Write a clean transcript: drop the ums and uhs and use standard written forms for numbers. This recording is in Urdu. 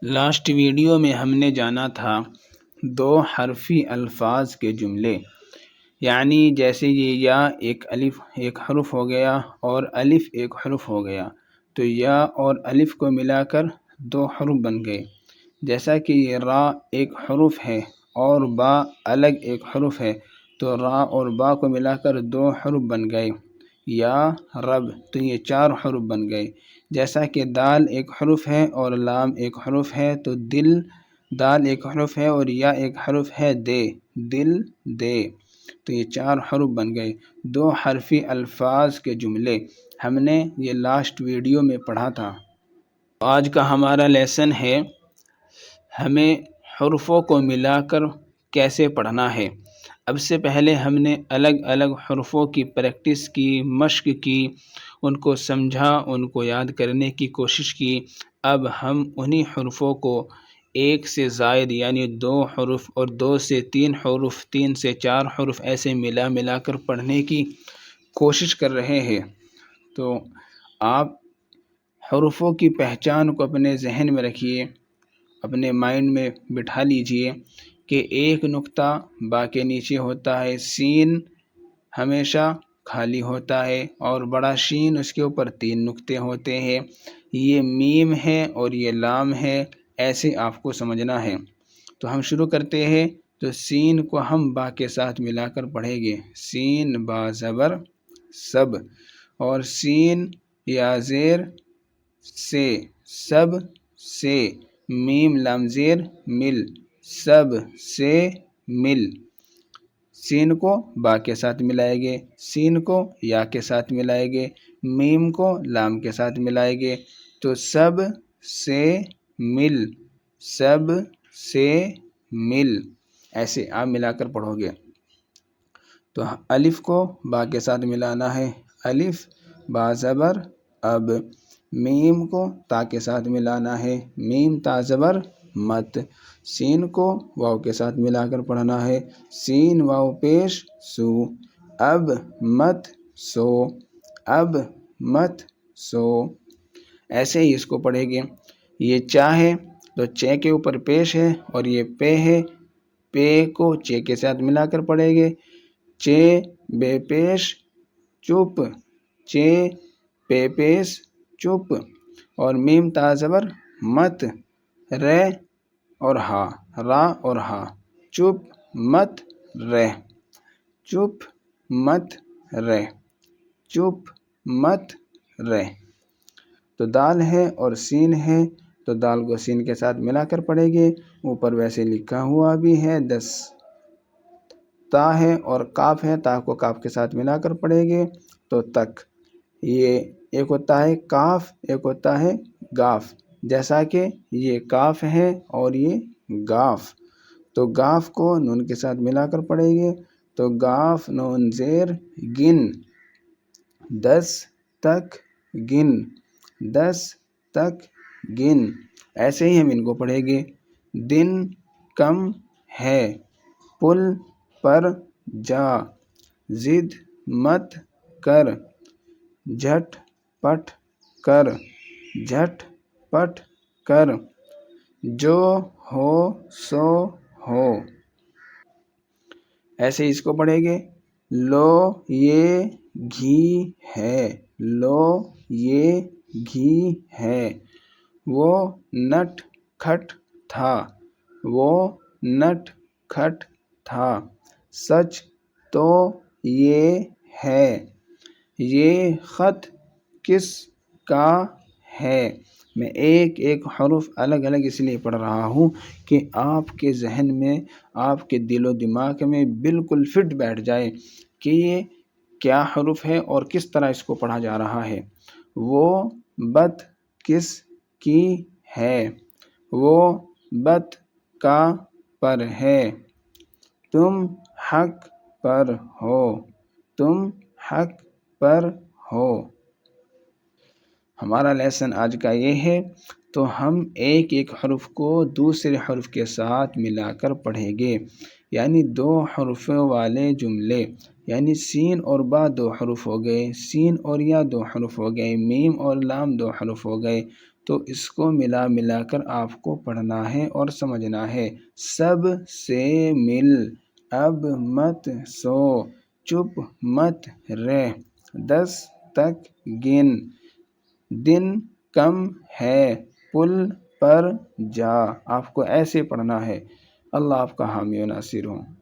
لاسٹ ویڈیو میں ہم نے جانا تھا دو حرفی الفاظ کے جملے، یعنی جیسے یہ یا ایک الف ایک حرف ہو گیا اور الف ایک حرف ہو گیا تو یا اور الف کو ملا کر دو حرف بن گئے۔ جیسا کہ یہ را ایک حرف ہے اور با الگ ایک حرف ہے تو را اور با کو ملا کر دو حرف بن گئے۔ یا رب تو یہ چار حرف بن گئے۔ جیسا کہ دال ایک حرف ہے اور لام ایک حرف ہے تو دل دال ایک حرف ہے اور یا ایک حرف ہے دے دل دے تو یہ چار حرف بن گئے۔ دو حرفی الفاظ کے جملے ہم نے یہ لاسٹ ویڈیو میں پڑھا تھا۔ آج کا ہمارا لیسن ہے ہمیں حروفوں کو ملا کر کیسے پڑھنا ہے۔ اب سے پہلے ہم نے الگ الگ حروفوں کی پریکٹس کی، مشق کی، ان کو سمجھا، ان کو یاد کرنے کی کوشش کی۔ اب ہم انہی حروفوں کو ایک سے زائد یعنی دو حروف اور دو سے تین حروف، تین سے چار حروف ایسے ملا کر پڑھنے کی کوشش کر رہے ہیں۔ تو آپ حروفوں کی پہچان کو اپنے ذہن میں رکھیے، اپنے مائنڈ میں بٹھا لیجئے کہ ایک نقطہ با کے نیچے ہوتا ہے، سین ہمیشہ خالی ہوتا ہے اور بڑا شین اس کے اوپر تین نقطے ہوتے ہیں۔ یہ میم ہے اور یہ لام ہے، ایسے آپ کو سمجھنا ہے۔ تو ہم شروع کرتے ہیں۔ تو سین کو ہم با کے ساتھ ملا کر پڑھیں گے، سین با زبر سب، اور سین یا زیر سے سب سے، میم لام زیر مل سب سے مل۔ سین کو با کے ساتھ ملائیں گے، سین کو یا کے ساتھ ملائیں گے، میم کو لام کے ساتھ ملائیں گے تو سب سے مل سب سے مل، ایسے آپ ملا کر پڑھو گے۔ تو الف کو با کے ساتھ ملانا ہے، الف با زبر اب۔ میم کو تا کے ساتھ ملانا ہے، میم تا زبر مت۔ سین کو واو کے ساتھ ملا کر پڑھنا ہے، سین واو پیش سو، اب مت سو اب مت سو، ایسے ہی اس کو پڑھیں گے۔ یہ چا ہے تو چے کے اوپر پیش ہے اور یہ پے ہے، پے کو چے کے ساتھ ملا کر پڑھیں گے، چے بے پیش چپ چے پے پیش چپ، اور میم تا زبر مت، رے اور ہا را اور ہا، چپ مت رہ چپ مت رہ چپ مت رہ۔ تو دال ہے اور سین ہے تو دال کو سین کے ساتھ ملا کر پڑھیں گے، اوپر ویسے لکھا ہوا بھی ہے 10۔ تا ہے اور کاف ہے، تا کو کاف کے ساتھ ملا کر پڑھیں گے تو تک۔ یہ ایک ہوتا ہے کاف، ایک ہوتا ہے گاف، جیسا کہ یہ کاف ہے اور یہ گاف، تو گاف کو نون کے ساتھ ملا کر پڑھیں گے تو گاف نون زیر گن 10 تک گن 10 تک گن، ایسے ہی ہم ان کو پڑھیں گے۔ دن کم ہے پل پر جا، ضد مت کر جھٹ پٹ کر جھٹ پٹ کر، جو ہو سو ہو، ایسے اس کو پڑھیں گے۔ لو یہ گھی ہے لو یہ گھی ہے، وہ نٹ کھٹ تھا وہ نٹ کھٹ تھا، سچ تو یہ ہے یہ خط کس کا ہے۔ میں ایک ایک حرف الگ الگ اس لیے پڑھ رہا ہوں کہ آپ کے ذہن میں، آپ کے دل و دماغ میں بالکل فٹ بیٹھ جائے کہ یہ کیا حرف ہے اور کس طرح اس کو پڑھا جا رہا ہے۔ وہ بت کس کی ہے، وہ بت کا پر ہے، تم حق پر ہو تم حق پر ہو۔ ہمارا لیسن آج کا یہ ہے، تو ہم ایک ایک حرف کو دوسرے حرف کے ساتھ ملا کر پڑھیں گے، یعنی دو حرفوں والے جملے، یعنی سین اور با دو حرف ہو گئے، سین اور یا دو حرف ہو گئے، میم اور لام دو حرف ہو گئے، تو اس کو ملا کر آپ کو پڑھنا ہے اور سمجھنا ہے۔ سب سے مل، اب مت سو، چپ مت رہ، 10 تک گن، دن کم ہے، پل پر جا۔ آپ کو ایسے پڑھنا ہے۔ اللہ آپ کا حامی و ناصر ہو۔